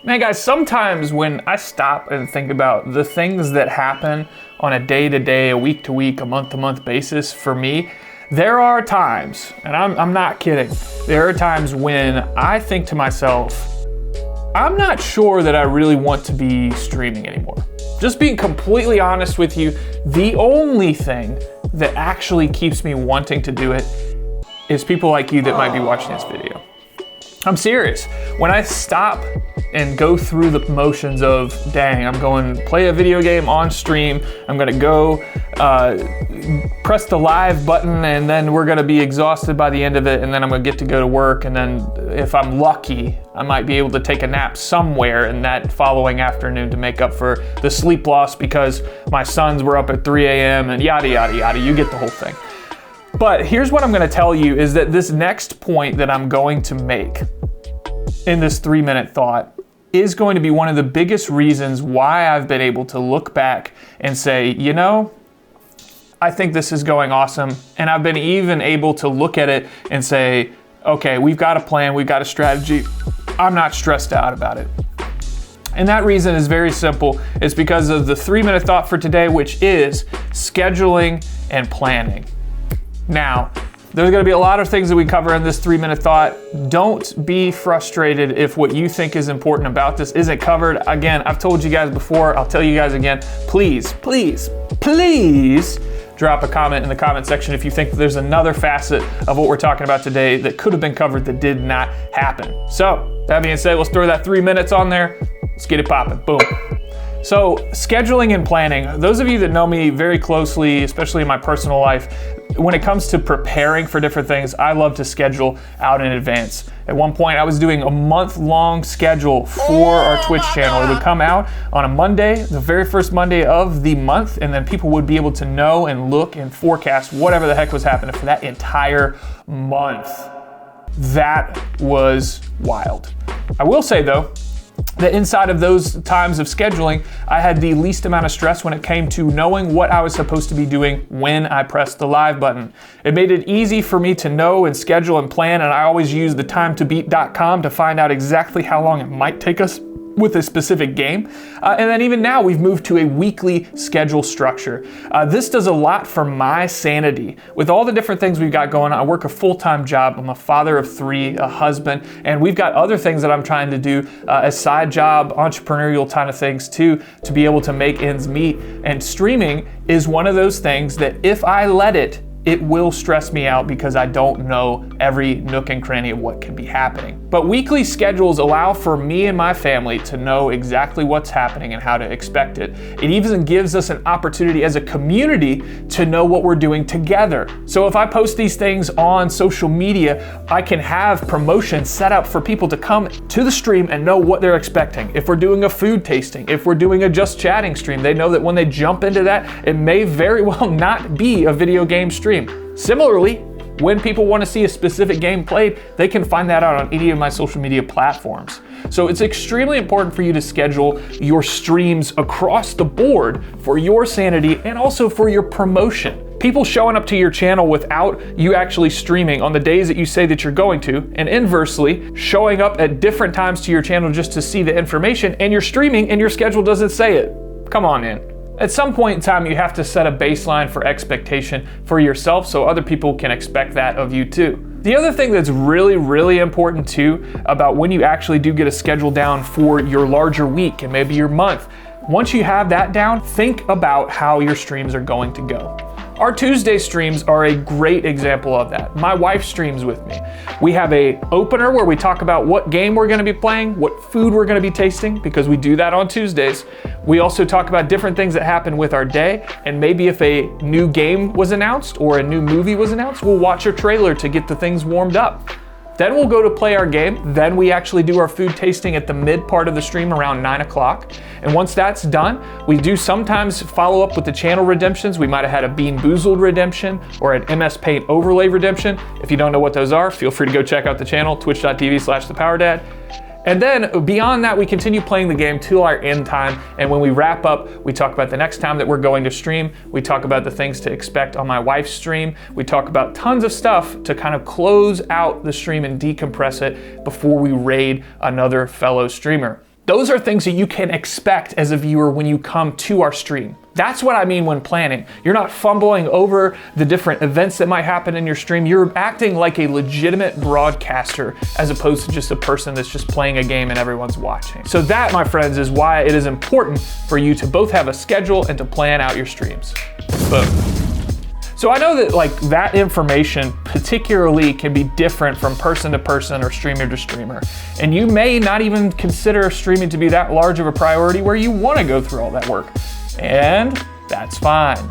Man, guys, sometimes when I stop and think about the things that happen on a day-to-day, a week-to-week, a month-to-month basis for me, there are times, and I'm not kidding, there are times when I think to myself, I'm not sure that I really want to be streaming anymore. Just being completely honest with you, the only thing that actually keeps me wanting to do it is people like you that might be watching this video. I'm serious. When I stop and go through the motions of, dang, I'm going to play a video game on stream, I'm gonna go press the live button, and then we're gonna be exhausted by the end of it, and then I'm gonna get to go to work, and then if I'm lucky, I might be able to take a nap somewhere in that following afternoon to make up for the sleep loss because my sons were up at 3 a.m. and yada, yada, yada, you get the whole thing. But here's what I'm gonna tell you is that this next point that I'm going to make in this 3-minute thought is going to be one of the biggest reasons why I've been able to look back and say, you know, I think this is going awesome. And I've been even able to look at it and say, okay, we've got a plan, we've got a strategy. I'm not stressed out about it. And that reason is very simple. It's because of the 3-minute thought for today, which is scheduling and planning. Now, there's gonna be a lot of things that we cover in this 3-minute thought. Don't be frustrated if what you think is important about this isn't covered. Again, I've told you guys before, I'll tell you guys again, please, please, please drop a comment in the comment section if you think there's another facet of what we're talking about today that could have been covered that did not happen. So, that being said, let's throw that 3 minutes on there. Let's get it popping, boom. So, scheduling and planning, those of you that know me very closely, especially in my personal life, when it comes to preparing for different things, I love to schedule out in advance. At one point, I was doing a month-long schedule for our Twitch channel. It would come out on a Monday, the very first Monday of the month, and then people would be able to know and look and forecast whatever the heck was happening for that entire month. That was wild. I will say though, that inside of those times of scheduling, I had the least amount of stress when it came to knowing what I was supposed to be doing when I pressed the live button. It made it easy for me to know and schedule and plan, and I always use the timetobeat.com to find out exactly how long it might take us with a specific game. And then even now we've moved to a weekly schedule structure. This does a lot for my sanity. With all the different things we've got going on, I work a full-time job. I'm a father of 3, a husband, and we've got other things that I'm trying to do as side job, entrepreneurial kind of things too, to be able to make ends meet. And streaming is one of those things that if I let it will stress me out because I don't know every nook and cranny of what can be happening. But weekly schedules allow for me and my family to know exactly what's happening and how to expect it. It even gives us an opportunity as a community to know what we're doing together. So if I post these things on social media, I can have promotions set up for people to come to the stream and know what they're expecting. If we're doing a food tasting, if we're doing a just chatting stream, they know that when they jump into that, it may very well not be a video game stream. Similarly, when people want to see a specific game played, they can find that out on any of my social media platforms. So it's extremely important for you to schedule your streams across the board for your sanity and also for your promotion. People showing up to your channel without you actually streaming on the days that you say that you're going to, and inversely, showing up at different times to your channel just to see the information, and you're streaming and your schedule doesn't say it. Come on in. At some point in time, you have to set a baseline for expectation for yourself so other people can expect that of you too. The other thing that's really, really important too about when you actually do get a schedule down for your larger week and maybe your month, once you have that down, think about how your streams are going to go. Our Tuesday streams are a great example of that. My wife streams with me. We have a opener where we talk about what game we're gonna be playing, what food we're gonna be tasting, because we do that on Tuesdays. We also talk about different things that happen with our day, and maybe if a new game was announced or a new movie was announced, we'll watch a trailer to get the things warmed up. Then we'll go to play our game. Then we actually do our food tasting at the mid part of the stream around 9 o'clock. And once that's done, we do sometimes follow up with the channel redemptions. We might have had a Bean Boozled redemption or an MS Paint overlay redemption. If you don't know what those are, feel free to go check out the channel, twitch.tv/thepowerdad. And then beyond that, we continue playing the game till our end time. And when we wrap up, we talk about the next time that we're going to stream. We talk about the things to expect on my wife's stream. We talk about tons of stuff to kind of close out the stream and decompress it before we raid another fellow streamer. Those are things that you can expect as a viewer when you come to our stream. That's what I mean when planning. You're not fumbling over the different events that might happen in your stream. You're acting like a legitimate broadcaster as opposed to just a person that's just playing a game and everyone's watching. So that, my friends, is why it is important for you to both have a schedule and to plan out your streams. Boom. So I know that like that information particularly can be different from person to person or streamer to streamer. And you may not even consider streaming to be that large of a priority where you want to go through all that work. And that's fine.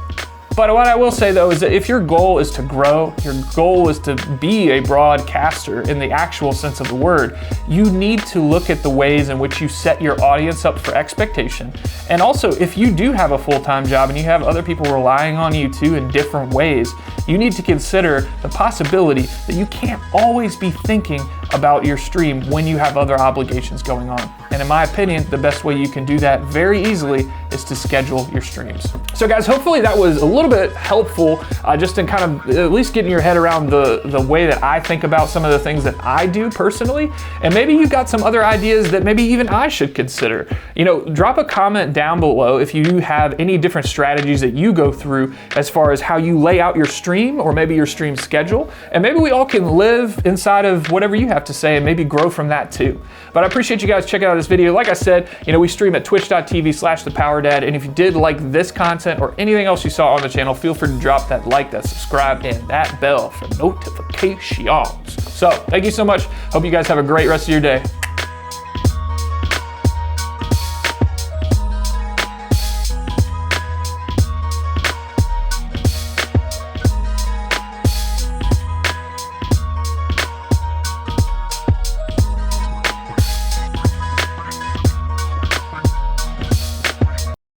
But what I will say though is that if your goal is to grow, your goal is to be a broadcaster in the actual sense of the word, you need to look at the ways in which you set your audience up for expectation. And also, if you do have a full-time job and you have other people relying on you too in different ways, you need to consider the possibility that you can't always be thinking about your stream when you have other obligations going on. And in my opinion, the best way you can do that very easily is to schedule your streams. So guys, hopefully that was a little bit helpful just in kind of at least getting your head around the way that I think about some of the things that I do personally. And maybe you've got some other ideas that maybe even I should consider. You know, drop a comment down below if you have any different strategies that you go through as far as how you lay out your stream or maybe your stream schedule. And maybe we all can live inside of whatever you have to say and maybe grow from that too. But I appreciate you guys checking out this video. Like I said, you know, we stream at twitch.tv/thepowerdad. And if you did like this content or anything else you saw on the channel, feel free to drop that like, that subscribe, and that bell for notifications. So thank you so much. Hope you guys have a great rest of your day.